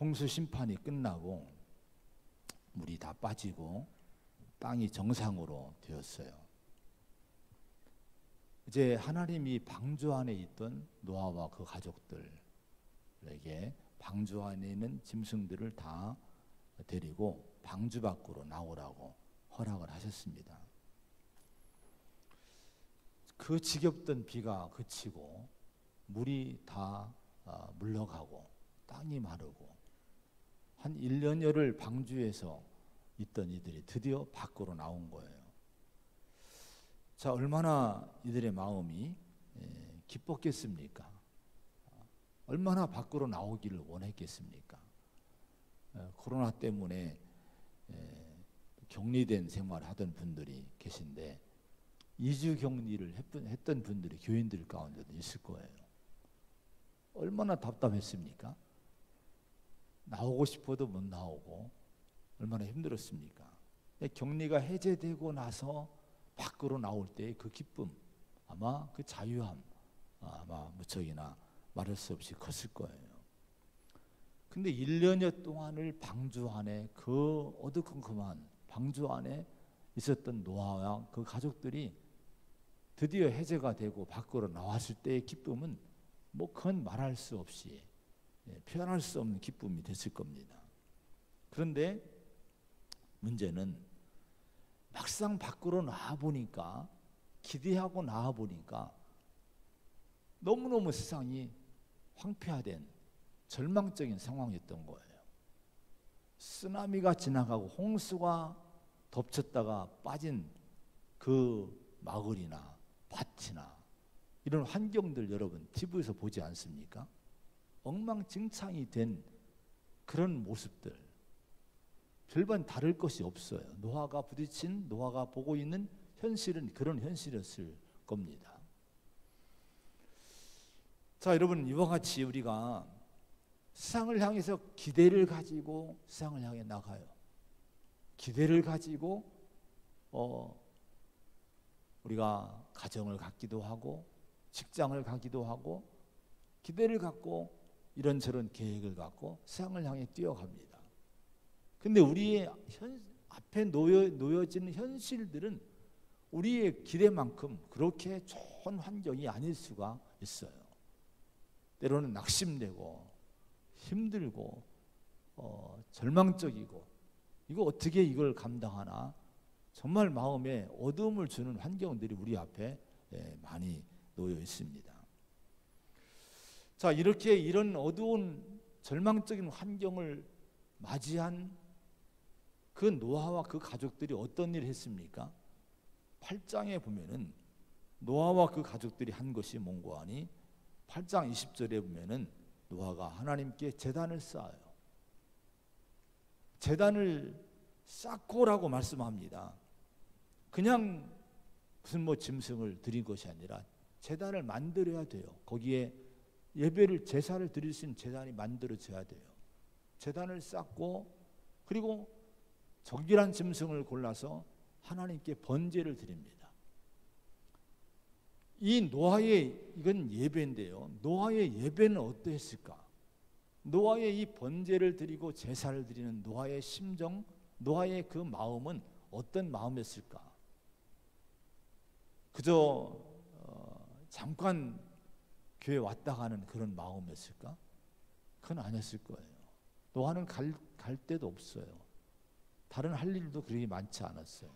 홍수 심판이 끝나고 물이 다 빠지고 땅이 정상으로 되었어요. 이제 하나님이 방주 안에 있던 노아와 그 가족들에게 방주 안에 있는 짐승들을 다 데리고 방주 밖으로 나오라고 허락을 하셨습니다. 그 지겹던 비가 그치고 물이 다 물러가고 땅이 마르고 한 1년여를 방주에서 있던 이들이 드디어 밖으로 나온 거예요. 자, 얼마나 이들의 마음이 기뻤겠습니까? 얼마나 밖으로 나오기를 원했겠습니까? 코로나 때문에 격리된 생활을 하던 분들이 계신데 2주 격리를 했던 분들이 교인들 가운데도 있을 거예요. 얼마나 답답했습니까? 나오고 싶어도 못 나오고 얼마나 힘들었습니까? 격리가 해제되고 나서 밖으로 나올 때의 그 기쁨, 아마 그 자유함, 아마 무척이나 말할 수 없이 컸을 거예요. 근데 1년여 동안을 방주 안에, 그 어두컴컴한 방주 안에 있었던 노아와 그 가족들이 드디어 해제가 되고 밖으로 나왔을 때의 기쁨은 뭐 그건 말할 수 없이 표현할 수 없는 기쁨이 됐을 겁니다. 그런데 문제는 막상 밖으로 나와보니까, 기대하고 나와보니까 너무너무 세상이 황폐화된 절망적인 상황이었던 거예요. 쓰나미가 지나가고 홍수가 덮쳤다가 빠진 그 마을이나 밭이나 이런 환경들 여러분 TV에서 보지 않습니까? 엉망진창이 된 그런 모습들, 별반 다를 것이 없어요. 노아가 부딪힌, 노아가 보고 있는 현실은 그런 현실이었을 겁니다. 자, 여러분, 이와 같이 우리가 세상을 향해서 기대를 가지고 세상을 향해 나가요. 기대를 가지고 우리가 가정을 갖기도 하고 직장을 가기도 하고 기대를 갖고 이런저런 계획을 갖고 세상을 향해 뛰어갑니다. 근데 우리의 앞에 놓여지는 현실들은 우리의 기대만큼 그렇게 좋은 환경이 아닐 수가 있어요. 때로는 낙심되고 힘들고 절망적이고 이거 어떻게 이걸 감당하나, 정말 마음에 어두움을 주는 환경들이 우리 앞에 많이 놓여 있습니다. 자, 이렇게 이런 어두운 절망적인 환경을 맞이한 그 노아와 그 가족들이 어떤 일을 했습니까? 8장에 보면은 노아와 그 가족들이 한 것이 뭔고 하니 8장 20절에 보면은 노아가 하나님께 제단을 쌓아요. 제단을 쌓고라고 말씀합니다. 그냥 무슨 뭐 짐승을 드린 것이 아니라 제단을 만들어야 돼요. 거기에 예배를, 제사를 드릴 수 있는 제단이 만들어져야 돼요. 제단을 쌓고 그리고 적절한 짐승을 골라서 하나님께 번제를 드립니다. 이 노아의, 이건 예배인데요, 노아의 예배는 어떠했을까? 노아의 이 번제를 드리고 제사를 드리는 노아의 심정, 노아의 그 마음은 어떤 마음이었을까? 그저 잠깐 교회 왔다 가는 그런 마음이었을까? 그건 아니었을 거예요. 노아는 갈 데도 없어요. 다른 할 일도 그렇게 많지 않았어요.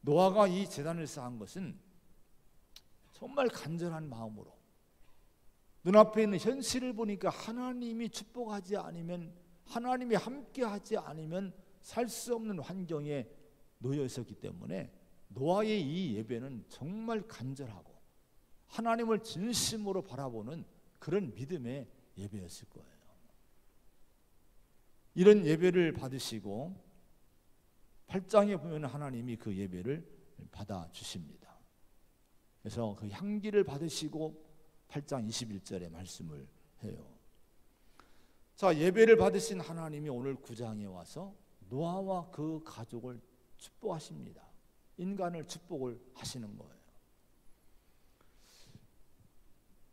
노아가 이 제단을 쌓은 것은 정말 간절한 마음으로, 눈앞에 있는 현실을 보니까 하나님이 축복하지 않으면, 하나님이 함께하지 않으면 살 수 없는 환경에 놓여 있었기 때문에 노아의 이 예배는 정말 간절하고 하나님을 진심으로 바라보는 그런 믿음의 예배였을 거예요. 이런 예배를 받으시고 8장에 보면 하나님이 그 예배를 받아주십니다. 그래서 그 향기를 받으시고 8장 21절에 말씀을 해요. 자, 예배를 받으신 하나님이 오늘 9장에 와서 노아와 그 가족을 축복하십니다. 인간을 축복을 하시는 거예요.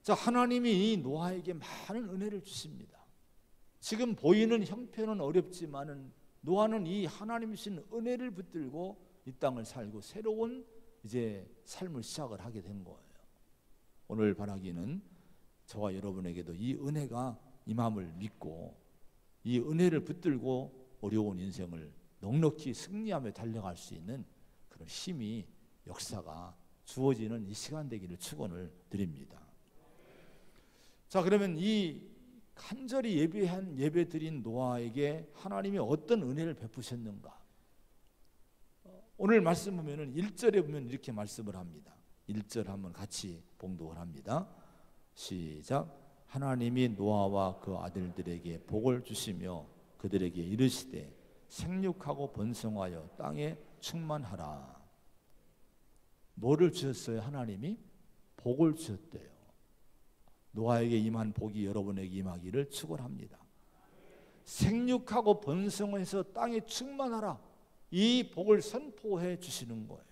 자, 하나님이 이 노아에게 많은 은혜를 주십니다. 지금 보이는 형편은 어렵지만은 노아는 이 하나님 주신 은혜를 붙들고 이 땅을 살고 새로운 이제 삶을 시작을 하게 된 거예요. 오늘 바라기는 저와 여러분에게도 이 은혜가 임함을 믿고 이 은혜를 붙들고 어려운 인생을 넉넉히 승리하며 달려갈 수 있는 그런 힘이 역사가 주어지는 이 시간 되기를 축원을 드립니다. 자, 그러면 이 간절히 예배 드린 노아에게 하나님이 어떤 은혜를 베푸셨는가? 오늘 말씀 보면은 1절에 보면 이렇게 말씀을 합니다. 1절 한번 같이 봉독을 합니다. 시작. 하나님이 노아와 그 아들들에게 복을 주시며 그들에게 이르시되 생육하고 번성하여 땅에 충만하라. 뭐를 주셨어요? 하나님이 복을 주셨대요. 노아에게 임한 복이 여러분에게 임하기를 축원합니다. 생육하고 번성해서 땅에 충만하라. 이 복을 선포해 주시는 거예요.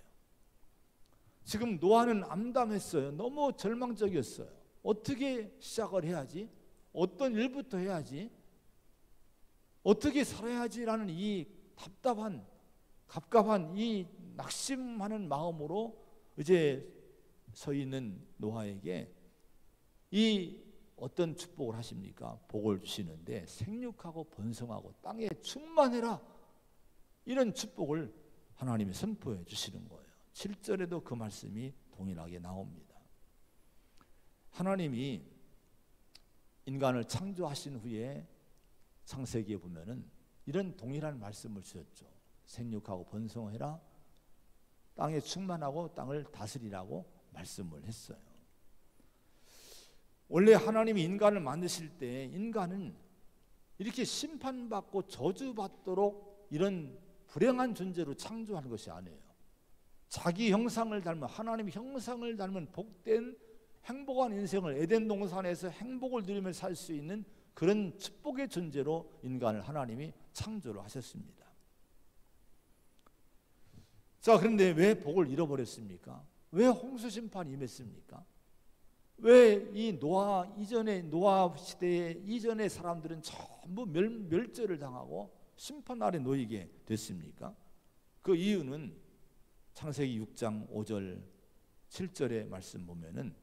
지금 노아는 암담했어요. 너무 절망적이었어요. 어떻게 시작을 해야지? 어떤 일부터 해야지? 어떻게 살아야지라는 이 답답한, 갑갑한 이 낙심하는 마음으로 이제 서 있는 노아에게 이 어떤 축복을 하십니까? 복을 주시는데 생육하고 번성하고 땅에 충만해라. 이런 축복을 하나님이 선포해 주시는 거예요. 7절에도 그 말씀이 동일하게 나옵니다. 하나님이 인간을 창조하신 후에 창세기에 보면은 이런 동일한 말씀을 주셨죠. 생육하고 번성해라. 땅에 충만하고 땅을 다스리라고 말씀을 했어요. 원래 하나님이 인간을 만드실 때 인간은 이렇게 심판받고 저주받도록 이런 불행한 존재로 창조한 것이 아니에요. 자기 형상을 닮은, 하나님 형상을 닮은 복된 행복한 인생을 에덴 동산에서 행복을 누리며 살 수 있는 그런 축복의 존재로 인간을 하나님이 창조를 하셨습니다. 자, 그런데 왜 복을 잃어버렸습니까? 왜 홍수 심판이 임했습니까? 왜 이 노아 이전에, 노아 시대 이전의 사람들은 전부 멸절을 당하고 심판 아래 놓이게 됐습니까? 그 이유는 창세기 6장 5절 7절의 말씀 보면은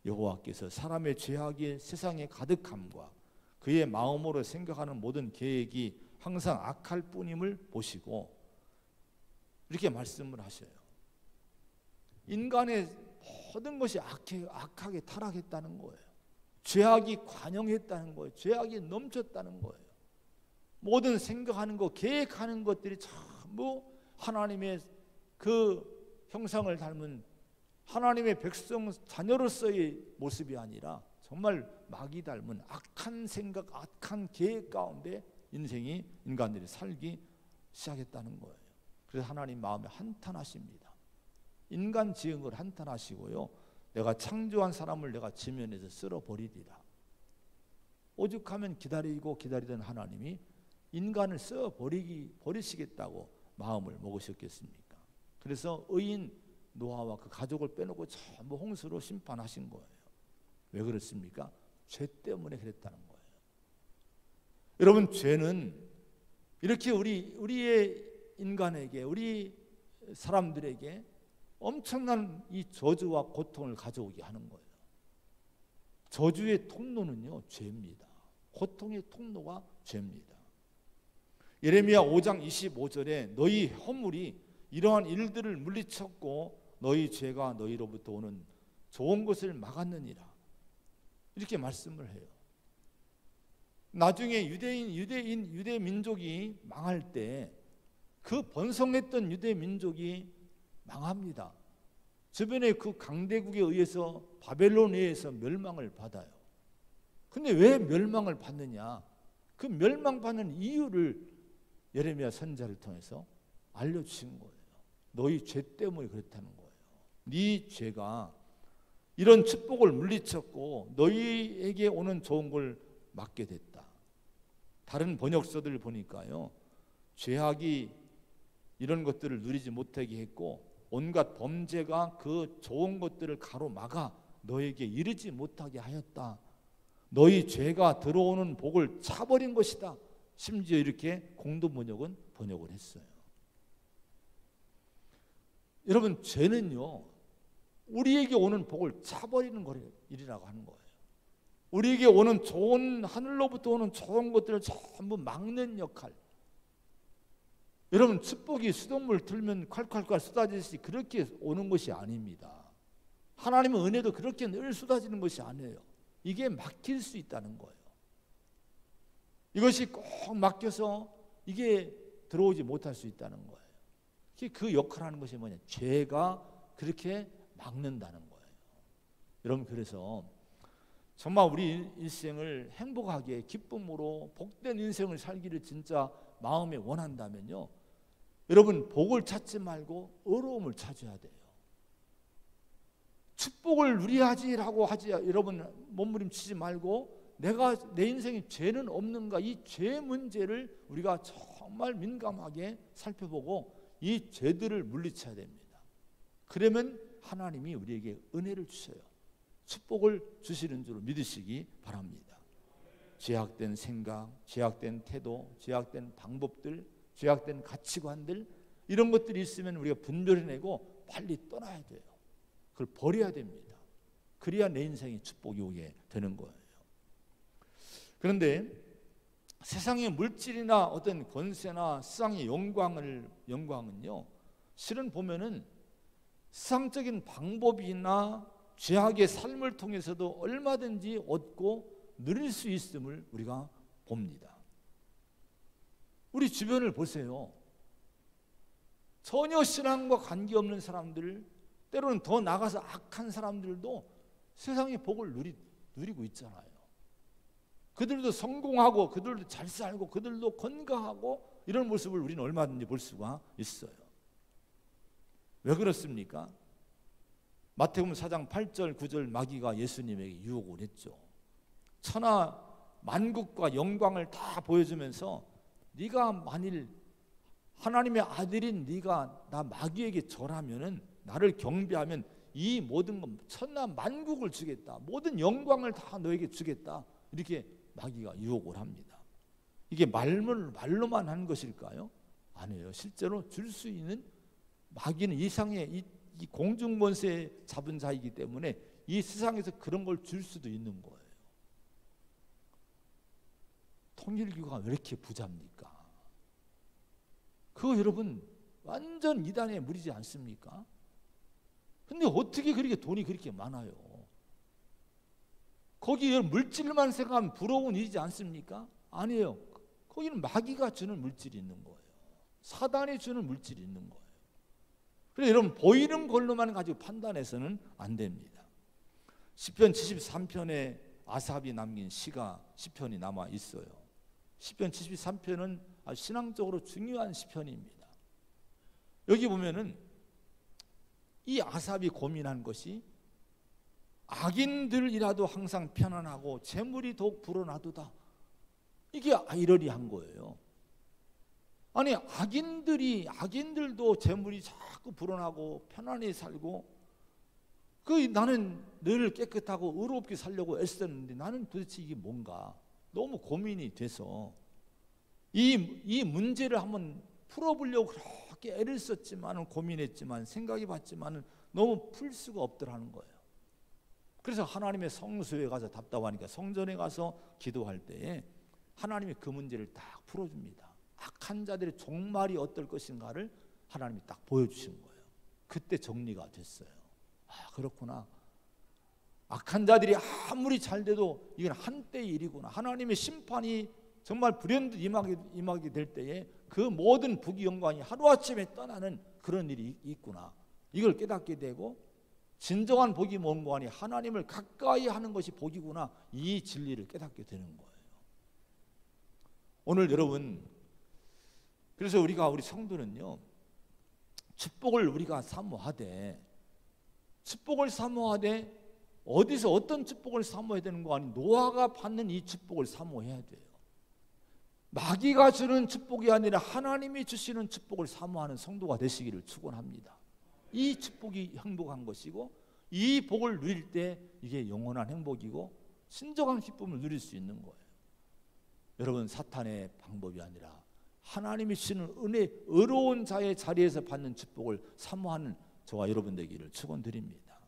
여호와께서 사람의 죄악이 세상에 가득함과 그의 마음으로 생각하는 모든 계획이 항상 악할 뿐임을 보시고 이렇게 말씀을 하셔요. 인간의 모든 것이 악하게 타락했다는 거예요. 죄악이 관영했다는 거예요. 죄악이 넘쳤다는 거예요. 모든 생각하는 것, 계획하는 것들이 전부 하나님의 그 형상을 닮은 하나님의 백성 자녀로서의 모습이 아니라 정말 마귀 닮은 악한 생각, 악한 계획 가운데 인간들이 살기 시작했다는 거예요. 그래서 하나님 마음에 한탄하십니다. 인간 지은 걸 한탄하시고요. 내가 창조한 사람을 내가 지면에서 쓸어버리리라. 오죽하면 기다리던 하나님이 인간을 버리시겠다고 마음을 먹으셨겠습니까? 그래서 의인 노아와 그 가족을 빼놓고 전부 홍수로 심판하신 거예요. 왜 그렇습니까? 죄 때문에 그랬다는 거예요. 여러분, 죄는 이렇게 우리의 인간에게, 우리 사람들에게 엄청난 이 저주와 고통을 가져오게 하는 거예요. 저주의 통로는요, 죄입니다. 고통의 통로가 죄입니다. 예레미야 5장 25절에 너희 허물이 이러한 일들을 물리쳤고 너희 죄가 너희로부터 오는 좋은 것을 막았느니라. 이렇게 말씀을 해요. 나중에 유대 민족이 망할 때 그 번성했던 유대 민족이 망합니다. 주변에 그 강대국에 의해서 바벨론에 의해서 멸망을 받아요. 근데 왜 멸망을 받느냐? 그 멸망받는 이유를 예레미야 선지자를 통해서 알려주신 거예요. 너희 죄 때문에 그렇다는 거예요. 네 죄가 이런 축복을 물리쳤고 너희에게 오는 좋은 걸 막게 됐다. 다른 번역서들 보니까요, 죄악이 이런 것들을 누리지 못하게 했고 온갖 범죄가 그 좋은 것들을 가로막아 너에게 이르지 못하게 하였다. 너희 죄가 들어오는 복을 차버린 것이다. 심지어 이렇게 공동 번역은 번역을 했어요. 여러분, 죄는요, 우리에게 오는 복을 차버리는 일이라고 하는 거예요. 우리에게 오는 좋은, 하늘로부터 오는 좋은 것들을 전부 막는 역할. 여러분, 축복이 수돗물 틀면 콸콸콸 쏟아지듯이 그렇게 오는 것이 아닙니다. 하나님의 은혜도 그렇게 늘 쏟아지는 것이 아니에요. 이게 막힐 수 있다는 거예요. 이것이 꼭 막혀서 이게 들어오지 못할 수 있다는 거예요. 그 역할을 하는 것이 뭐냐? 죄가 그렇게 막는다는 거예요. 여러분, 그래서 정말 우리 인생을 행복하게 기쁨으로 복된 인생을 살기를 진짜 마음에 원한다면요, 여러분, 복을 찾지 말고 어려움을 찾아야 돼요. 축복을 누려야지라고 하지, 여러분 몸부림치지 말고 내가 내 인생에 죄는 없는가, 이 죄 문제를 우리가 정말 민감하게 살펴보고 이 죄들을 물리쳐야 됩니다. 그러면 하나님이 우리에게 은혜를 주셔요. 축복을 주시는 줄 믿으시기 바랍니다. 죄악된 생각, 죄악된 태도, 죄악된 방법들, 죄악된 가치관들, 이런 것들이 있으면 우리가 분별해내고 빨리 떠나야 돼요. 그걸 버려야 됩니다. 그래야 내 인생에 축복이 오게 되는 거예요. 그런데 세상의 물질이나 어떤 권세나 세상의 영광은요, 실은 보면은 세상적인 방법이나 죄악의 삶을 통해서도 얼마든지 얻고 누릴 수 있음을 우리가 봅니다. 우리 주변을 보세요. 전혀 신앙과 관계없는 사람들, 때로는 더 나가서 악한 사람들도 세상의 복을 누리고 있잖아요. 그들도 성공하고 그들도 잘 살고 그들도 건강하고 이런 모습을 우리는 얼마든지 볼 수가 있어요. 왜 그렇습니까? 마태복음 4장 8절 9절 마귀가 예수님에게 유혹을 했죠. 천하 만국과 영광을 다 보여주면서 네가 만일 하나님의 아들인 네가 나 마귀에게 절하면은, 나를 경배하면 이 모든 것 천하 만국을 주겠다, 모든 영광을 다 너에게 주겠다, 이렇게 마귀가 유혹을 합니다. 이게 말로만 한 것일까요? 아니에요. 실제로 줄 수 있는, 마귀는 이상의 이 공중권세 잡은 자이기 때문에 이 세상에서 그런 걸 줄 수도 있는 거예요. 통일교가 왜 이렇게 부자입니까? 그거 여러분 완전 이단의 무리지 않습니까? 근데 어떻게 그렇게 돈이 그렇게 많아요? 거기에 물질만 생각하면 부러운 일이지 않습니까? 아니에요. 거기는 마귀가 주는 물질이 있는 거예요. 사단이 주는 물질이 있는 거예요. 그래서 여러분, 보이는 걸로만 가지고 판단해서는 안 됩니다. 시편 73편에 아삽이 남긴 시편이 남아 있어요. 시편 73편은 아주 신앙적으로 중요한 시편입니다. 여기 보면은 이 아삽이 고민한 것이, 악인들이라도 항상 편안하고 재물이 더욱 불어나도다. 이게 아이러니한 거예요. 아니, 악인들도 재물이 자꾸 불어나고 편안히 살고, 나는 늘 깨끗하고 의롭게 살려고 애썼는데 나는 도대체 이게 뭔가 너무 고민이 돼서 이 문제를 한번 풀어보려고 그렇게 애를 썼지만, 고민했지만, 생각해봤지만 너무 풀 수가 없더라는 거예요. 그래서 하나님의 성소에 가서 답답하니까 성전에 가서 기도할 때에 하나님이 그 문제를 딱 풀어줍니다. 악한 자들의 종말이 어떨 것인가를 하나님이 딱 보여주신 거예요. 그때 정리가 됐어요. 아, 그렇구나. 악한 자들이 아무리 잘 돼도 이건 한때의 일이구나. 하나님의 심판이 정말 불현듯 임하게 될 때에 그 모든 부귀 영광이 하루아침에 떠나는 그런 일이 있구나. 이걸 깨닫게 되고, 진정한 복이 뭔가 하니 하나님을 가까이 하는 것이 복이구나, 이 진리를 깨닫게 되는 거예요. 오늘 여러분, 그래서 우리 성도는요, 축복을 우리가 사모하되 어디서 어떤 축복을 사모해야 되는 거 아니, 노아가 받는 이 축복을 사모해야 돼요. 마귀가 주는 축복이 아니라 하나님이 주시는 축복을 사모하는 성도가 되시기를 축원합니다. 이 축복이 행복한 것이고, 이 복을 누릴 때 이게 영원한 행복이고 진정한 기쁨을 누릴 수 있는 거예요. 여러분, 사탄의 방법이 아니라 하나님이 주시는 은혜, 의로운 자의 자리에서 받는 축복을 사모하는 저와 여러분 되기를 축원드립니다.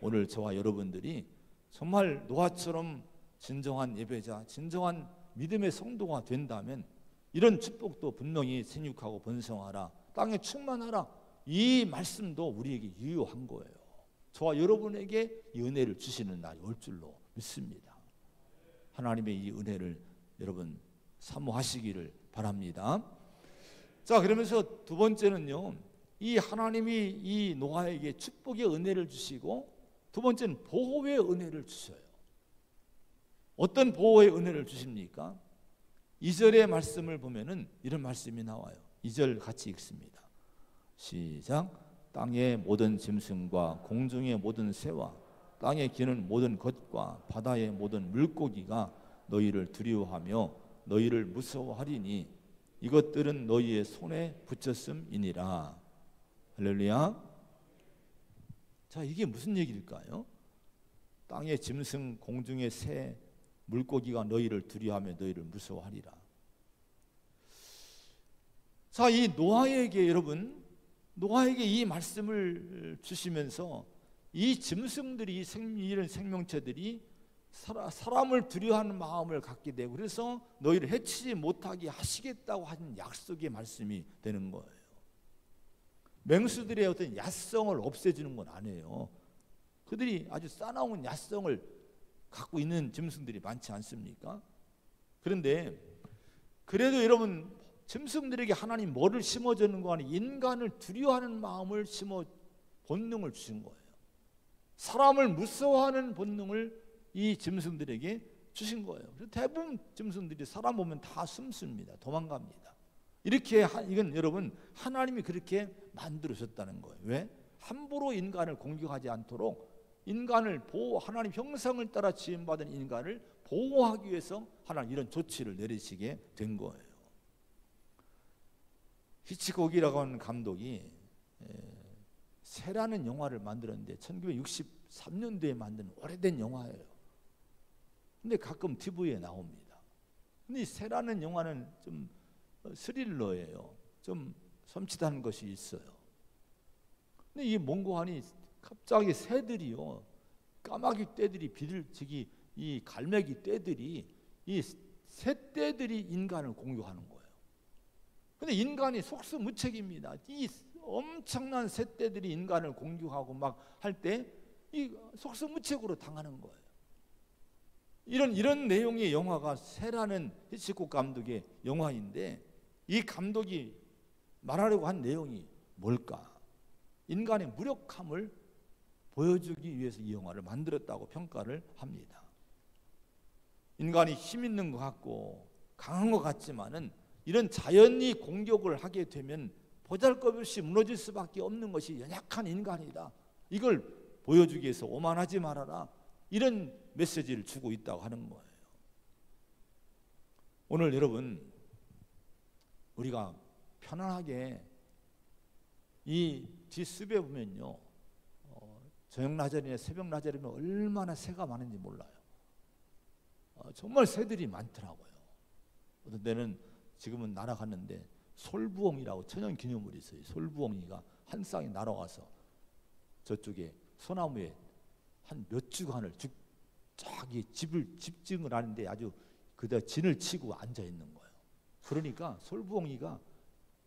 오늘 저와 여러분들이 정말 노아처럼 진정한 예배자, 진정한 믿음의 성도가 된다면 이런 축복도 분명히 생육하고 번성하라, 땅에 충만하라, 이 말씀도 우리에게 유효한 거예요. 저와 여러분에게 이 은혜를 주시는 날이 올 줄로 믿습니다. 하나님의 이 은혜를 여러분 사모하시기를 바랍니다. 자, 그러면서 두 번째는요, 이 하나님이 이 노아에게 축복의 은혜를 주시고, 두 번째는 보호의 은혜를 주셔요. 어떤 보호의 은혜를 주십니까? 2절의 말씀을 보면은 이런 말씀이 나와요. 2절 같이 읽습니다. 시작. 땅의 모든 짐승과 공중의 모든 새와 땅에 기는 모든 것과 바다의 모든 물고기가 너희를 두려워하며 너희를 무서워하리니 이것들은 너희의 손에 붙였음이니라. 할렐루야. 자, 이게 무슨 얘기일까요? 땅의 짐승, 공중의 새, 물고기가 너희를 두려워하며 너희를 무서워하리라. 자, 이 노아에게, 여러분, 노아에게 이 말씀을 주시면서 이 짐승들이, 이런 생명체들이 사람을 두려워하는 마음을 갖게 되고, 그래서 너희를 해치지 못하게 하시겠다고 하신 약속의 말씀이 되는 거예요. 맹수들의 어떤 야성을 없애주는 건 아니에요. 그들이 아주 싸나운 야성을 갖고 있는 짐승들이 많지 않습니까? 그런데 그래도 여러분, 짐승들에게 하나님 뭐를 심어주는 거 아니에요? 인간을 두려워하는 마음을 본능을 주신 거예요. 사람을 무서워하는 본능을 이 짐승들에게 주신 거예요. 그래서 대부분 짐승들이 사람 보면 다 숨습니다. 도망갑니다. 이렇게 이건 여러분, 하나님이 그렇게 만들으셨다는 거예요. 왜? 함부로 인간을 공격하지 않도록 인간을 하나님 형상을 따라 지음받은 인간을 보호하기 위해서 하나님 이런 조치를 내리시게 된 거예요. 히치콕이라고 하는 감독이 새라는 영화를 만들었는데 1963년도에 만든 오래된 영화예요. 근데 가끔 TV에 나옵니다. 근데 이 새라는 영화는 좀 스릴러예요. 좀 섬찟한 것이 있어요. 근데 이게 뭔고 하니 갑자기 새들이요, 까마귀 떼들이 이 갈매기 떼들이, 이 새떼들이 인간을 공격하는 거예요. 근데 인간이 속수무책입니다. 이 엄청난 새떼들이 인간을 공격하고 막 할 때 이 속수무책으로 당하는 거예요. 이런 내용의 영화가 새라는 히치콕 감독의 영화인데, 이 감독이 말하려고 한 내용이 뭘까? 인간의 무력함을 보여주기 위해서 이 영화를 만들었다고 평가를 합니다. 인간이 힘 있는 것 같고 강한 것 같지만은 이런 자연이 공격을 하게 되면 보잘것없이 무너질 수밖에 없는 것이 연약한 인간이다. 이걸 보여주기 위해서 오만하지 말아라. 이런 메시지를 주고 있다고 하는 거예요. 오늘 여러분, 우리가 편안하게 이 뒷숲에 보면요, 저녁 나절이나 새벽 나절이면 얼마나 새가 많은지 몰라요. 정말 새들이 많더라고요. 어떤 데는 지금은 날아갔는데 솔부엉이라고 천연기념물이 있어요. 솔부엉이가 한 쌍이 날아가서 저쪽에 소나무에 한 몇 주간을 저기 집중을 하는데 아주 그대로 진을 치고 앉아 있는 거예요. 그러니까 솔부엉이가,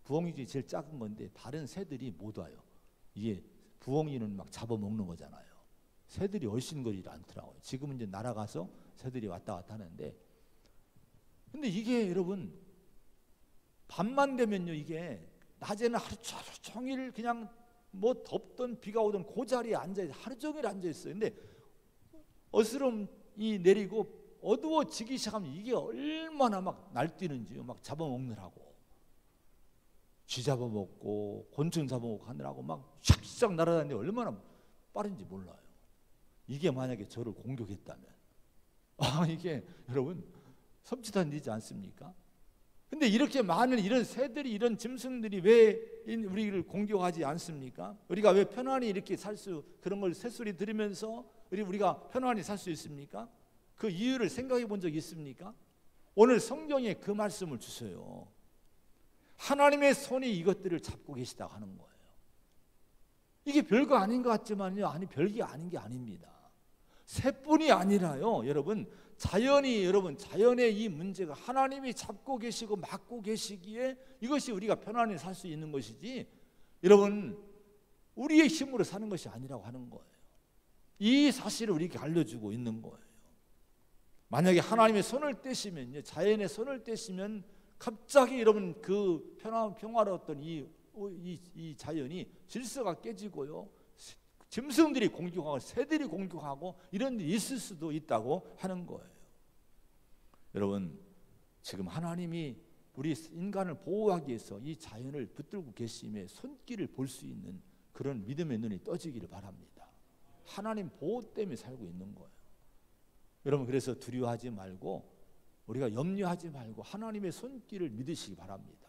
부엉이 중에 제일 작은 건데 다른 새들이 못 와요. 이게 부엉이는 막 잡아먹는 거잖아요. 새들이 얼씬거리지 않더라고요. 지금은 이제 날아가서 새들이 왔다 갔다 하는데, 근데 이게 여러분, 밤만 되면요, 이게 낮에는 하루 종일 그냥 뭐 덥든 비가 오든 그 자리에 앉아있어요. 하루 종일 앉아있어요. 근데 어스름이 내리고 어두워지기 시작하면 이게 얼마나 막 날뛰는지요. 막 잡아먹느라고, 쥐 잡아먹고 곤충 잡아먹고 하느라고 막 샥샥 날아다니는데 얼마나 빠른지 몰라요. 이게 만약에 저를 공격했다면, 이게 여러분 섬찟한 일이지 않습니까? 근데 이렇게 많은 이런 새들이, 이런 짐승들이 왜 우리를 공격하지 않습니까? 우리가 왜 편안히 이렇게 그런 걸 새소리 들으면서 우리가 편안히 살 수 있습니까? 그 이유를 생각해 본 적 있습니까? 오늘 성경에 그 말씀을 주셔요. 하나님의 손이 이것들을 잡고 계시다고 하는 거예요. 이게 별거 아닌 것 같지만요, 아니 별게 아닌 게 아닙니다. 새뿐이 아니라요, 여러분 자연의 이 문제가 하나님이 잡고 계시고 막고 계시기에 이것이 우리가 편안히 살 수 있는 것이지, 여러분 우리의 힘으로 사는 것이 아니라고 하는 거예요. 이 사실을 우리에게 알려주고 있는 거예요. 만약에 하나님의 손을 떼시면요, 자연의 손을 떼시면 갑자기 여러분 그 평화로웠던 이 자연이 질서가 깨지고요, 짐승들이 공격하고 새들이 공격하고 이런 일이 있을 수도 있다고 하는 거예요. 여러분 지금 하나님이 우리 인간을 보호하기 위해서 이 자연을 붙들고 계심에 손길을 볼 수 있는 그런 믿음의 눈이 떠지기를 바랍니다. 하나님 보호 때문에 살고 있는 거예요. 여러분 그래서 두려워하지 말고 우리가 염려하지 말고 하나님의 손길을 믿으시기 바랍니다.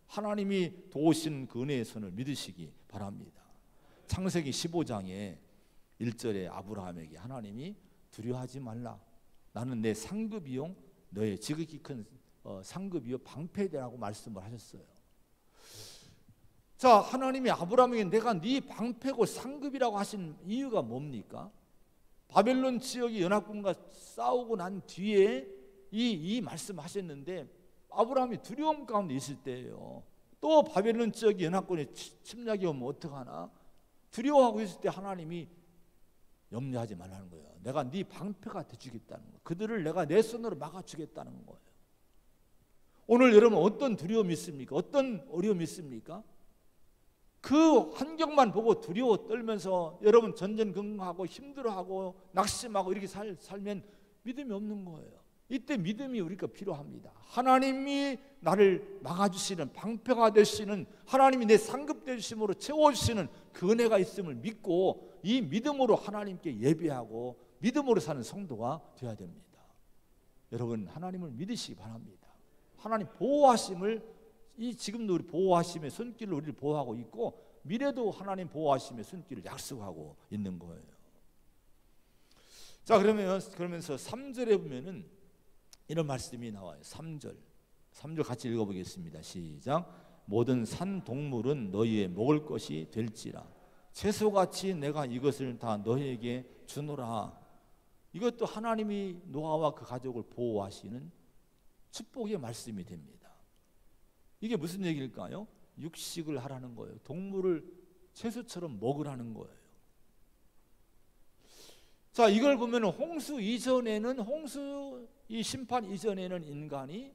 하나님이 도우신 그 은혜의 손을 믿으시기 바랍니다. 창세기 15장에 1절에 아브라함에게 하나님이 두려워하지 말라, 나는 내 상급이요 너의 지극히 큰 상급이요 방패되라고 말씀을 하셨어요. 자, 하나님이 아브라함에게 내가 네 방패고 상급이라고 하신 이유가 뭡니까? 바벨론 지역의 연합군과 싸우고 난 뒤에 이 말씀하셨는데 아브라함이 두려움 가운데 있을 때예요. 또 바벨론 지역의 연합군이 침략이 오면 어떡하나 두려워하고 있을 때 하나님이 염려하지 말라는 거예요. 내가 네 방패가 되주겠다는 거예요. 그들을 내가 내 손으로 막아주겠다는 거예요. 오늘 여러분 어떤 두려움이 있습니까? 어떤 어려움이 있습니까? 그 환경만 보고 두려워 떨면서 여러분 전전긍긍하고 힘들어하고 낙심하고 이렇게 살면 믿음이 없는 거예요. 이때 믿음이 우리가 필요합니다. 하나님이 나를 막아주시는 방패가 되시는, 하나님이 내 상급 되심으로 채워주시는 그 은혜가 있음을 믿고 이 믿음으로 하나님께 예배하고 믿음으로 사는 성도가 되어야 됩니다. 여러분 하나님을 믿으시기 바랍니다. 하나님 보호하심을, 이 지금도 우리 보호하심의 손길로 우리를 보호하고 있고 미래도 하나님 보호하심의 손길을 약속하고 있는 거예요. 자, 그러면서 3절에 보면은 이런 말씀이 나와요. 3절 같이 읽어보겠습니다. 시작. 모든 산 동물은 너희의 먹을 것이 될지라 채소같이 내가 이것을 다 너희에게 주노라. 이것도 하나님이 노아와 그 가족을 보호하시는 축복의 말씀이 됩니다. 이게 무슨 얘기일까요? 육식을 하라는 거예요. 동물을 채소처럼 먹으라는 거예요. 자, 이걸 보면 홍수 이전에는, 홍수 이 심판 이전에는 인간이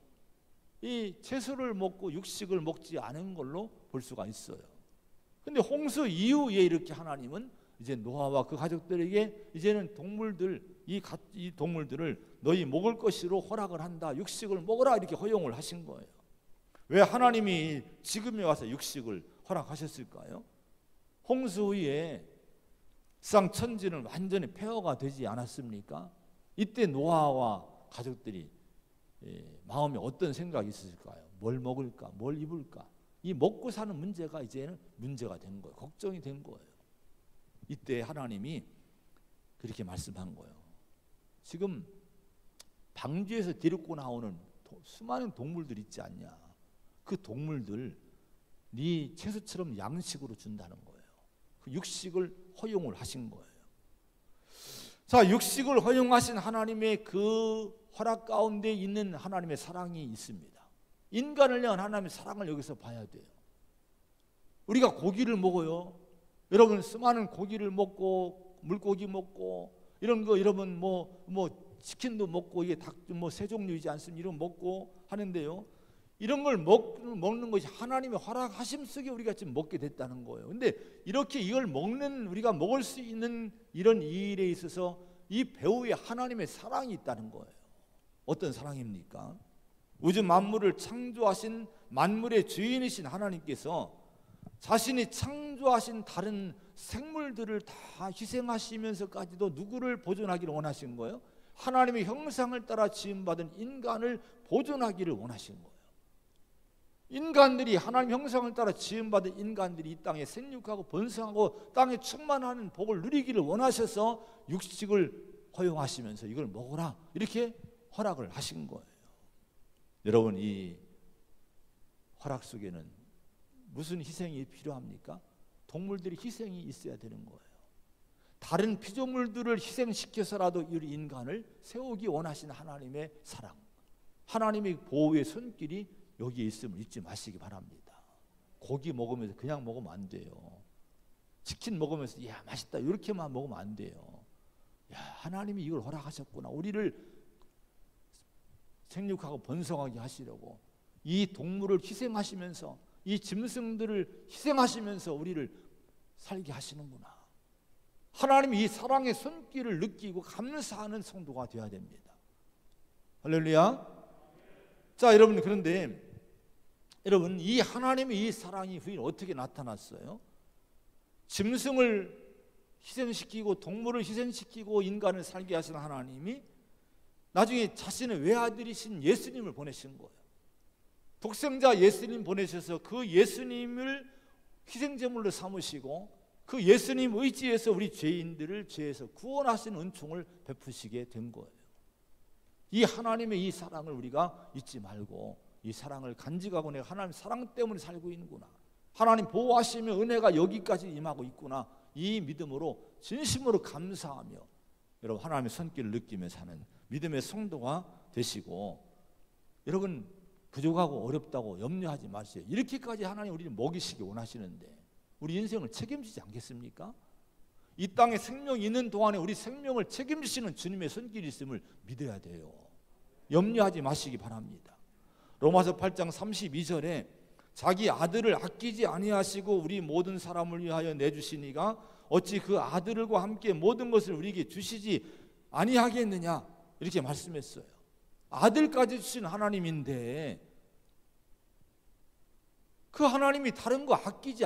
이 채소를 먹고 육식을 먹지 않은 걸로 볼 수가 있어요. 근데 홍수 이후에 이렇게 하나님은 이제 노아와 그 가족들에게 이제는 이 동물들을 너희 먹을 것으로 허락을 한다. 육식을 먹으라 이렇게 허용을 하신 거예요. 왜 하나님이 지금에 와서 육식을 허락하셨을까요? 홍수 후에 세상 천지는 완전히 폐허가 되지 않았습니까? 이때 노아와 가족들이 마음에 어떤 생각이 있었을까요? 뭘 먹을까? 뭘 입을까? 이 먹고 사는 문제가 이제는 문제가 된 거예요. 걱정이 된 거예요. 이때 하나님이 그렇게 말씀한 거예요. 지금 방주에서 데리고 나오는 수많은 동물들 있지 않냐? 그 동물들 네 채소처럼 양식으로 준다는 거예요. 그 육식을 허용을 하신 거예요. 자, 육식을 허용하신 하나님의 그 허락 가운데 있는 하나님의 사랑이 있습니다. 인간을 향한 하나님의 사랑을 여기서 봐야 돼요. 우리가 고기를 먹어요. 여러분 수많은 고기를 먹고 물고기 먹고 이런 거 여러분 뭐 치킨도 먹고 이게 닭 뭐 세 종류이지 않습니까? 이런 거 먹고 하는데요. 이런 걸 먹는 것이 하나님의 허락하심 속에 우리가 지금 먹게 됐다는 거예요. 근데 이렇게 이걸 우리가 먹을 수 있는 이런 일에 있어서 이 배후에 하나님의 사랑이 있다는 거예요. 어떤 사랑입니까? 우주 만물을 창조하신 만물의 주인이신 하나님께서 자신이 창조하신 다른 생물들을 다 희생하시면서까지도 누구를 보존하기를 원하신 거예요? 하나님의 형상을 따라 지음받은 인간을 보존하기를 원하신 거예요. 인간들이 하나님 형상을 따라 지음받은 인간들이 이 땅에 생육하고 번성하고 땅에 충만하는 복을 누리기를 원하셔서 육식을 허용하시면서 이걸 먹어라 이렇게 허락을 하신 거예요. 여러분, 이 허락 속에는 무슨 희생이 필요합니까? 동물들이 희생이 있어야 되는 거예요. 다른 피조물들을 희생시켜서라도 우리 인간을 세우기 원하시는 하나님의 사랑, 하나님의 보호의 손길이 여기에 있음을 잊지 마시기 바랍니다. 고기 먹으면서 그냥 먹으면 안 돼요. 치킨 먹으면서 야 맛있다 이렇게만 먹으면 안 돼요. 야, 하나님이 이걸 허락하셨구나. 우리를 생육하고 번성하게 하시려고 이 동물을 희생하시면서, 이 짐승들을 희생하시면서 우리를 살게 하시는구나. 하나님이 이 사랑의 손길을 느끼고 감사하는 성도가 되어야 됩니다. 할렐루야. 자, 여러분, 그런데 여러분, 이 하나님의 이 사랑이 후에 어떻게 나타났어요? 짐승을 희생시키고 동물을 희생시키고 인간을 살게 하신 하나님이 나중에 자신의 외아들이신 예수님을 보내신 거예요. 독생자 예수님 보내셔서 그 예수님을 희생제물로 삼으시고 그 예수님 의지에서 우리 죄인들을 죄에서 구원하시는 은총을 베푸시게 된 거예요. 이 하나님의 이 사랑을 우리가 잊지 말고 이 사랑을 간직하고 내가 하나님 사랑 때문에 살고 있는구나, 하나님 보호하시며 은혜가 여기까지 임하고 있구나, 이 믿음으로 진심으로 감사하며 여러분 하나님의 손길을 느끼며 사는 믿음의 성도가 되시고, 여러분 부족하고 어렵다고 염려하지 마세요. 이렇게까지 하나님 우리를 먹이시기 원하시는데 우리 인생을 책임지지 않겠습니까? 이 땅에 생명이 있는 동안에 우리 생명을 책임지시는 주님의 손길이 있음을 믿어야 돼요. 염려하지 마시기 바랍니다. 로마서 8장 32절에 자기 아들을 아끼지 아니하시고 우리 모든 사람을 위하여 내주시니가 어찌 그 아들과 함께 모든 것을 우리에게 주시지 아니하겠느냐 이렇게 말씀했어요. 아들까지 주신 하나님인데 그 하나님이 다른 거 아끼지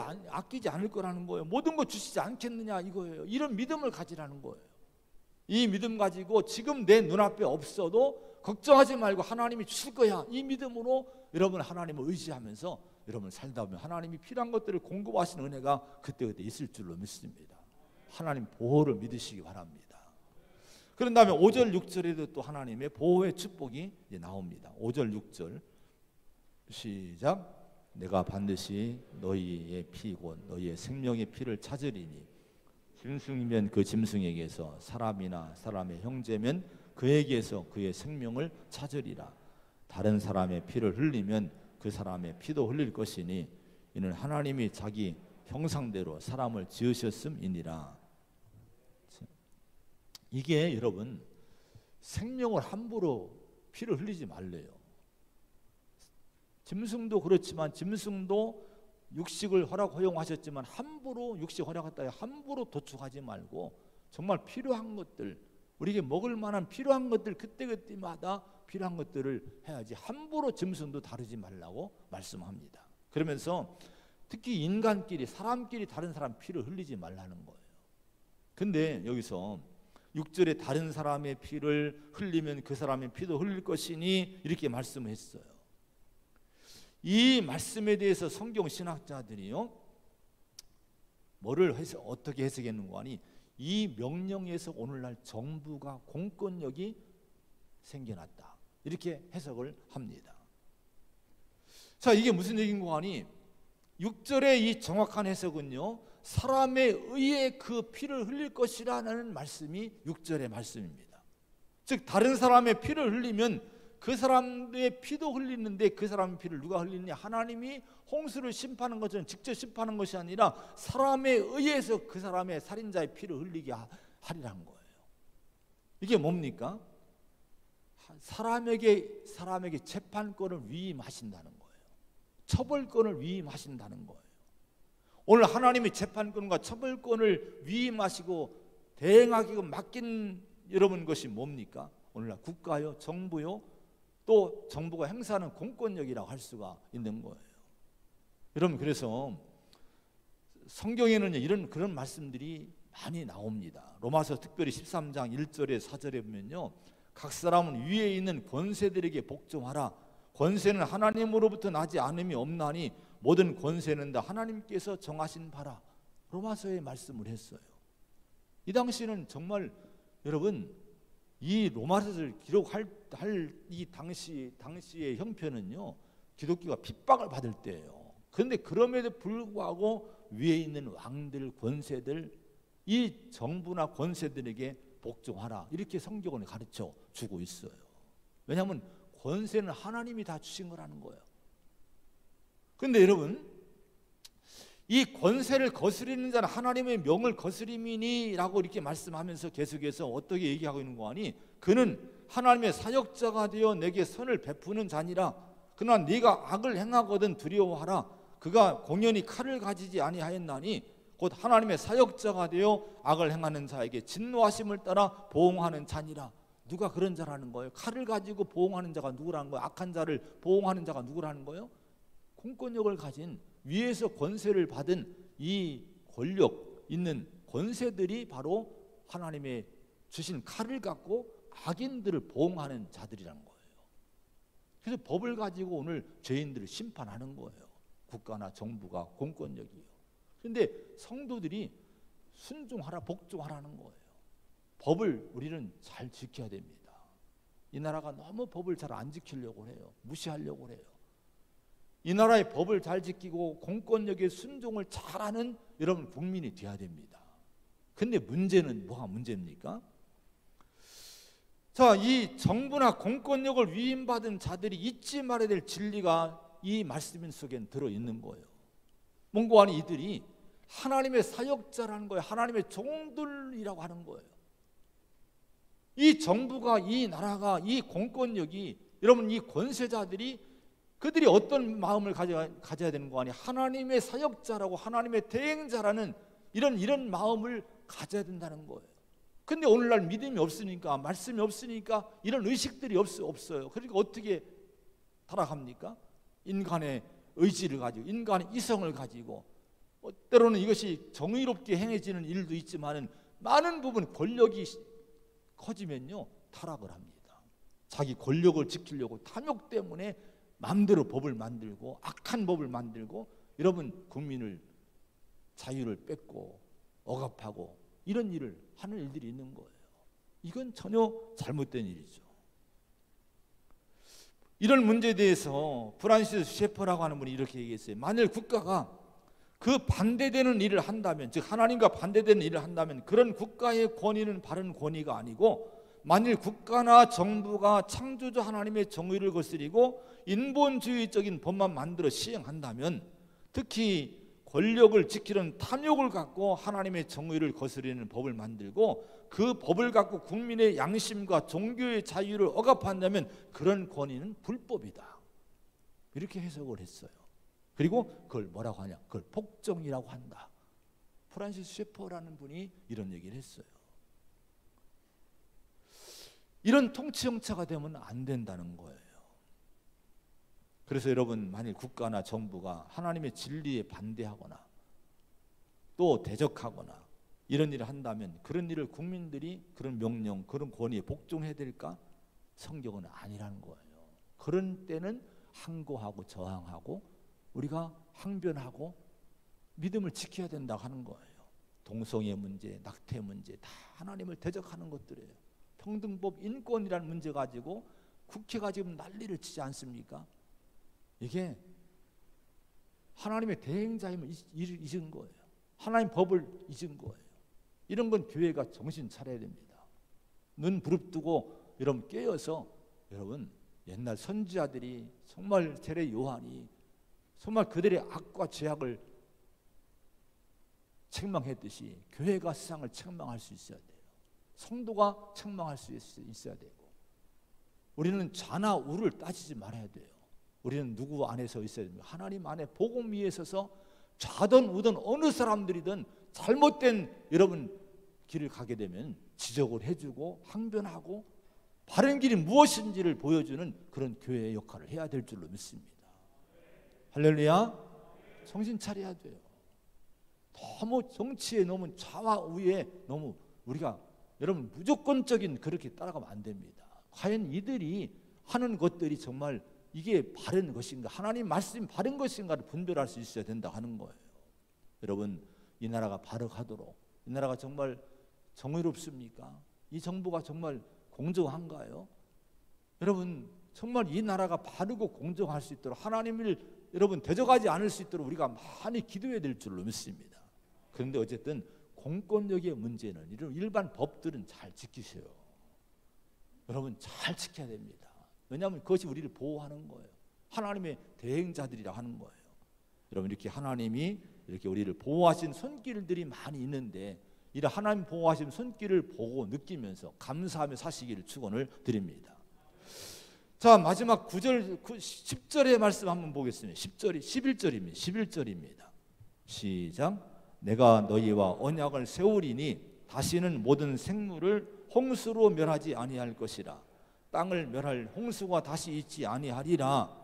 않을 거라는 거예요. 모든 거 주시지 않겠느냐 이거예요. 이런 믿음을 가지라는 거예요. 이 믿음 가지고 지금 내 눈앞에 없어도 걱정하지 말고 하나님이 주실 거야, 이 믿음으로 여러분 하나님을 의지하면서 여러분 살다 보면 하나님이 필요한 것들을 공급하시는 은혜가 그때그때 있을 줄로 믿습니다. 하나님 보호를 믿으시기 바랍니다. 그런 다음에 5절 6절에도 또 하나님의 보호의 축복이 이제 나옵니다. 5절 6절 시작. 내가 반드시 너희의 피 곧 너희의 생명의 피를 찾으리니 짐승이면 그 짐승에게서, 사람이나 사람의 형제면 그에게서 그의 생명을 찾으리라. 다른 사람의 피를 흘리면 그 사람의 피도 흘릴 것이니 이는 하나님이 자기 형상대로 사람을 지으셨음이니라. 이게 여러분 생명을 함부로 피를 흘리지 말래요. 짐승도 그렇지만 짐승도 육식을 허용하셨지만 함부로 육식 허락했다 함부로 도축하지 말고 정말 필요한 것들, 우리에게 먹을 만한 필요한 것들 그때그때마다 필요한 것들을 해야지 함부로 짐승도 다루지 말라고 말씀합니다. 그러면서 특히 인간끼리 사람끼리 다른 사람 피를 흘리지 말라는 거예요. 근데 여기서 6절에 다른 사람의 피를 흘리면 그 사람의 피도 흘릴 것이니 이렇게 말씀했어요. 이 말씀에 대해서 성경 신학자들이요 어떻게 해석했는가 하니 이 명령에서 오늘날 정부가 공권력이 생겨났다 이렇게 해석을 합니다. 자, 이게 무슨 얘기인가 하니 6절의 이 정확한 해석은요 사람에 의해 그 피를 흘릴 것이라는 말씀이 6절의 말씀입니다. 즉 다른 사람의 피를 흘리면 그 사람의 피도 흘리는데 그 사람의 피를 누가 흘리느냐? 하나님이 홍수를 심판한 것처럼 직접 심판한 것이 아니라 사람에 의해서 그 사람의 살인자의 피를 흘리게 하리라는 거예요. 이게 뭡니까? 사람에게 재판권을 위임하신다는 거예요. 처벌권을 위임하신다는 거예요. 오늘 하나님이 재판권과 처벌권을 위임하시고 대행하기로 맡긴 여러분 것이 뭡니까? 오늘날 국가요, 정부요, 또 정부가 행사하는 공권력이라고 할 수가 있는 거예요. 여러분 그래서 성경에는 그런 말씀들이 많이 나옵니다. 로마서 특별히 13장 1절에 4절에 보면요 각 사람은 위에 있는 권세들에게 복종하라. 권세는 하나님으로부터 나지 않음이 없나니 모든 권세는 다 하나님께서 정하신 바라. 로마서에 말씀을 했어요. 이 당시에는 정말 여러분 이 로마서를 기록할 이 당시의 형편은요, 기독교가 핍박을 받을 때예요. 그런데 그럼에도 불구하고 위에 있는 왕들, 권세들, 이 정부나 권세들에게 복종하라, 이렇게 성경은 가르쳐 주고 있어요. 왜냐하면 권세는 하나님이 다 주신 거라는 거예요. 그런데 여러분, 이 권세를 거스리는 자는 하나님의 명을 거스림이니라고 이렇게 말씀하면서 계속해서 어떻게 얘기하고 있는 거 아니? 그는 하나님의 사역자가 되어 내게 선을 베푸는 자니라. 그러나 네가 악을 행하거든 두려워하라. 그가 공연히 칼을 가지지 아니하였나니 곧 하나님의 사역자가 되어 악을 행하는 자에게 진노하심을 따라 보응하는 자니라. 누가 그런 자라는 거예요? 칼을 가지고 보응하는 자가 누구라는 거예요? 악한 자를 보응하는 자가 누구라는 거예요? 공권력을 가진, 위에서 권세를 받은 이 권력 있는 권세들이 바로 하나님의 주신 칼을 갖고 악인들을 보응하는 자들이라는 거예요. 그래서 법을 가지고 오늘 죄인들을 심판하는 거예요. 국가나 정부가, 공권력이요. 그런데 성도들이 순종하라, 복종하라는 거예요. 법을 우리는 잘 지켜야 됩니다. 이 나라가 너무 법을 잘 안 지키려고 해요. 무시하려고 해요. 이 나라의 법을 잘 지키고 공권력의 순종을 잘하는 여러분 국민이 되어야 됩니다. 근데 문제는 뭐가 문제입니까? 자, 이 정부나 공권력을 위임받은 자들이 잊지 말아야 될 진리가 이 말씀 속에 들어있는 거예요. 뭔고 하니 이들이 하나님의 사역자라는 거예요. 하나님의 종들이라고 하는 거예요. 이 정부가, 이 나라가, 이 공권력이, 여러분 이 권세자들이 그들이 어떤 마음을 가져야 되는 거 아니에요? 하나님의 사역자라고, 하나님의 대행자라는 이런 마음을 가져야 된다는 거예요. 근데 오늘날 믿음이 없으니까, 말씀이 없으니까 이런 의식들이 없어요. 그러니까 어떻게 타락합니까? 인간의 의지를 가지고, 인간의 이성을 가지고, 때로는 이것이 정의롭게 행해지는 일도 있지만은 많은 부분 권력이 커지면요 타락을 합니다. 자기 권력을 지키려고 탐욕 때문에 마음대로 법을 만들고 악한 법을 만들고 여러분 국민을 자유를 뺏고 억압하고 이런 일을 하는 일들이 있는 거예요. 이건 전혀 잘못된 일이죠. 이런 문제에 대해서 프란시스 셰퍼라고 하는 분이 이렇게 얘기했어요. 만일 국가가 그 반대되는 일을 한다면, 즉 하나님과 반대되는 일을 한다면 그런 국가의 권위는 바른 권위가 아니고, 만일 국가나 정부가 창조주 하나님의 정의를 거스리고 인본주의적인 법만 만들어 시행한다면, 특히 권력을 지키는 탐욕을 갖고 하나님의 정의를 거스리는 법을 만들고 그 법을 갖고 국민의 양심과 종교의 자유를 억압한다면 그런 권위는 불법이다. 이렇게 해석을 했어요. 그리고 그걸 뭐라고 하냐? 그걸 복종이라고 한다. 프란시스 셰퍼라는 분이 이런 얘기를 했어요. 이런 통치 형태가 되면 안 된다는 거예요. 그래서 여러분, 만일 국가나 정부가 하나님의 진리에 반대하거나 또 대적하거나 이런 일을 한다면 그런 일을 국민들이 그런 명령, 그런 권위에 복종해야 될까? 성경은 아니라는 거예요. 그런 때는 항고하고 저항하고 우리가 항변하고 믿음을 지켜야 된다고 하는 거예요. 동성애 문제, 낙태 문제 다 하나님을 대적하는 것들이에요. 평등법, 인권이라는 문제 가지고 국회가 지금 난리를 치지 않습니까? 이게 하나님의 대행자임을 잊은 거예요. 하나님 법을 잊은 거예요. 이런 건 교회가 정신 차려야 됩니다. 눈 부릅뜨고 여러분 깨어서, 여러분 옛날 선지자들이 정말 세례 요한이 정말 그들의 악과 죄악을 책망했듯이 교회가 세상을 책망할 수 있어야 돼요. 성도가 책망할 수 있어야 되고, 우리는 좌나 우를 따지지 말아야 돼요. 우리는 누구 안에서 있어야 됩니다. 하나님 안에 복음 위에 서서 좌든 우든 어느 사람들이든 잘못된 여러분 길을 가게 되면 지적을 해주고 항변하고 바른 길이 무엇인지를 보여주는 그런 교회의 역할을 해야 될 줄로 믿습니다. 할렐루야. 정신 차려야 돼요. 너무 정치에 너무 좌와 우에 너무 우리가 여러분 무조건적인 그렇게 따라가면 안 됩니다. 과연 이들이 하는 것들이 정말 이게 바른 것인가, 하나님 말씀이 바른 것인가를 분별할 수 있어야 된다 하는 거예요. 여러분, 이 나라가 바르가도록, 이 나라가 정말 정의롭습니까? 이 정부가 정말 공정한가요? 여러분 정말 이 나라가 바르고 공정할 수 있도록 하나님을 여러분 대적하지 않을 수 있도록 우리가 많이 기도해야 될 줄로 믿습니다. 그런데 어쨌든 공권력의 문제는 이런 일반 법들은 잘 지키세요. 여러분 잘 지켜야 됩니다. 왜냐하면 그것이 우리를 보호하는 거예요. 하나님의 대행자들이라 하는 거예요. 여러분 이렇게 하나님이 이렇게 우리를 보호하신 손길들이 많이 있는데 이런 하나님 보호하신 손길을 보고 느끼면서 감사하며 사시기를 축원을 드립니다. 자, 마지막 9절 10절의 말씀 한번 보겠습니다. 11절입니다. 시작. 내가 너희와 언약을 세우리니 다시는 모든 생물을 홍수로 멸하지 아니할 것이라. 땅을 멸할 홍수가 다시 있지 아니하리라.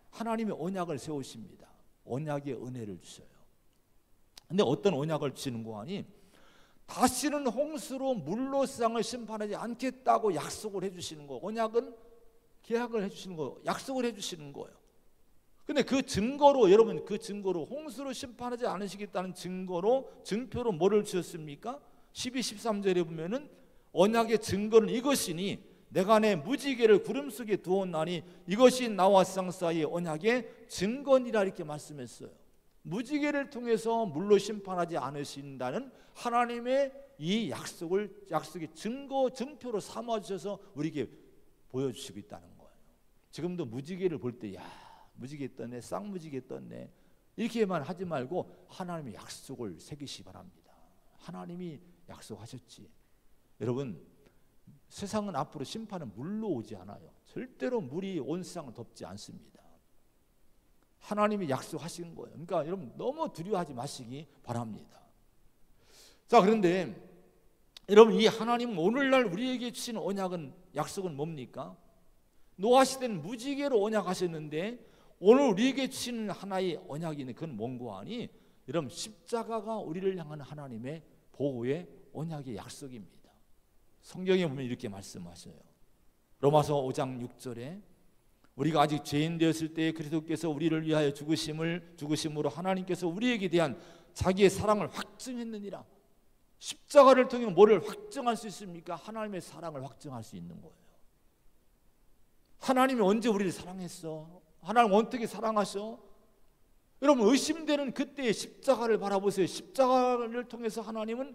하나님의 언약을 세우십니다. 언약의 은혜를 주셔요. 근데 어떤 언약을 주시는 거 아니? 다시는 홍수로 물로 세상을 심판하지 않겠다고 약속을 해주시는 거예요. 언약은 계약을 해주시는 거예요. 약속을 해주시는 거예요. 근데 그 증거로 여러분 그 증거로 홍수로 심판하지 않으시겠다는 증표로 뭐를 주셨습니까? 12, 13절에 보면은 언약의 증거는 이것이니 내가 내 무지개를 구름 속에 두었나니 이것이 나와 세상 사이의 언약의 증거니라 이렇게 말씀했어요. 무지개를 통해서 물로 심판하지 않으신다는 하나님의 이 약속의 증표로 삼아주셔서 우리에게 보여주시고 있다는 거예요. 지금도 무지개를 볼 때 야 무지개 떴네 쌍무지개 떴네 이렇게만 하지 말고 하나님의 약속을 새기시 바랍니다. 하나님이 약속하셨지. 여러분 세상은 앞으로 심판은 물로 오지 않아요. 절대로 물이 온 세상을 덮지 않습니다. 하나님이 약속하신 거예요. 그러니까 여러분 너무 두려워하지 마시기 바랍니다. 자, 그런데 여러분 이 하나님 오늘날 우리에게 주신 언약은 약속은 뭡니까? 노아 시대는 무지개로 언약하셨는데 오늘 우리에게 주시는 하나의 언약이 있는 그건 뭔고 하니 여러분 십자가가 우리를 향한 하나님의 보호의 언약의 약속입니다. 성경에 보면 이렇게 말씀하셔요. 로마서 5장 6절에 우리가 아직 죄인 되었을 때 그리스도께서 우리를 위하여 죽으심으로 하나님께서 우리에게 대한 자기의 사랑을 확증했느니라. 십자가를 통해 뭐를 확증할 수 있습니까? 하나님의 사랑을 확증할 수 있는 거예요. 하나님이 언제 우리를 사랑했어? 하나님 어떻게 사랑하셔? 여러분 의심되는 그때의 십자가를 바라보세요. 십자가를 통해서 하나님은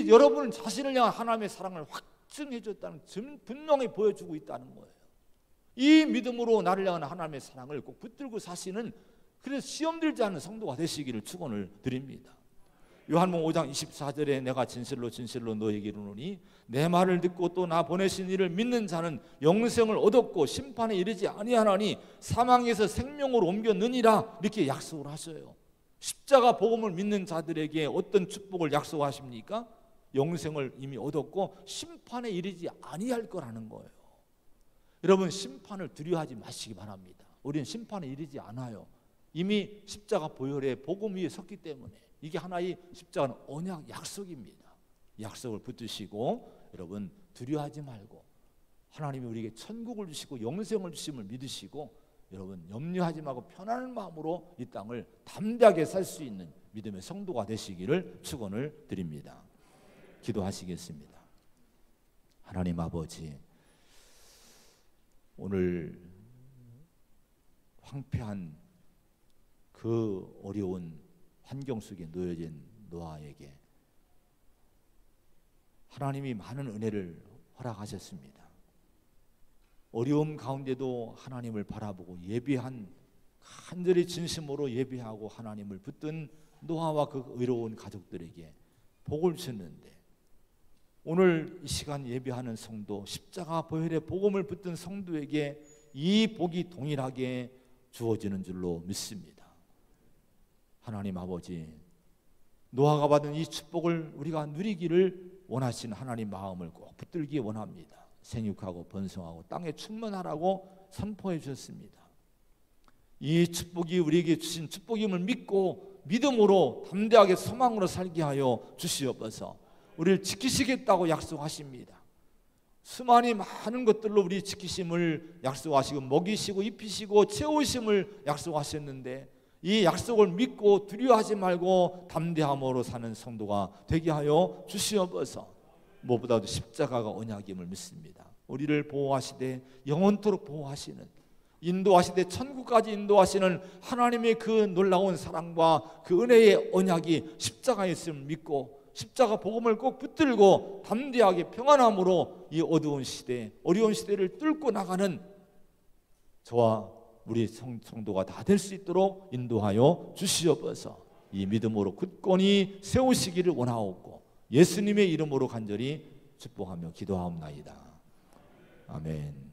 여러분 자신을 향한 하나님의 사랑을 확증해 줬다는 분명히 보여주고 있다는 거예요. 이 믿음으로 나를 향한 하나님의 사랑을 꼭 붙들고 사시는 그래서 시험 들지 않는 성도가 되시기를 축원을 드립니다. 요한복음 5장 24절에 내가 진실로 너에게 이르노니 내 말을 듣고 또 나 보내신 이를 믿는 자는 영생을 얻었고 심판에 이르지 아니하나니 사망에서 생명으로 옮겼느니라 이렇게 약속을 하셔요. 십자가 복음을 믿는 자들에게 어떤 축복을 약속하십니까? 영생을 이미 얻었고 심판에 이르지 아니할 거라는 거예요. 여러분 심판을 두려워하지 마시기 바랍니다. 우리는 심판에 이르지 않아요. 이미 십자가 보혈의 복음 위에 섰기 때문에 이게 하나의 십자가는 언약 약속입니다. 약속을 붙드시고 여러분 두려워하지 말고 하나님이 우리에게 천국을 주시고 영생을 주심을 믿으시고 여러분 염려하지 말고 편안한 마음으로 이 땅을 담대하게 살 수 있는 믿음의 성도가 되시기를 축원을 드립니다. 기도하시겠습니다. 하나님 아버지, 오늘 황폐한 그 어려운 환경 속에 놓여진 노아에게 하나님이 많은 은혜를 허락하셨습니다. 어려움 가운데도 하나님을 바라보고 간절히 진심으로 예배하고 하나님을 붙든 노아와 그 의로운 가족들에게 복을 주셨는데 오늘 이 시간 예배하는 성도, 십자가 보혈의 복음을 붙든 성도에게 이 복이 동일하게 주어지는 줄로 믿습니다. 하나님 아버지, 노아가 받은 이 축복을 우리가 누리기를 원하신 하나님 마음을 꼭 붙들기 원합니다. 생육하고 번성하고 땅에 충만하라고 선포해 주셨습니다. 이 축복이 우리에게 주신 축복임을 믿고 믿음으로 담대하게 소망으로 살게 하여 주시옵소서. 우리를 지키시겠다고 약속하십니다. 수많이 많은 것들로 우리 지키심을 약속하시고 먹이시고 입히시고 채우심을 약속하셨는데 이 약속을 믿고 두려워하지 말고 담대함으로 사는 성도가 되게 하여 주시옵소서. 무엇보다도 십자가가 언약임을 믿습니다. 우리를 보호하시되 영원토록 보호하시는, 인도하시되 천국까지 인도하시는 하나님의 그 놀라운 사랑과 그 은혜의 언약이 십자가에 있음을 믿고 십자가 복음을 꼭 붙들고 담대하게 평안함으로 이 어두운 시대, 어려운 시대를 뚫고 나가는 저와 우리 성도가 다 될 수 있도록 인도하여 주시옵소서. 이 믿음으로 굳건히 세우시기를 원하옵고 예수님의 이름으로 간절히 축복하며 기도하옵나이다. 아멘.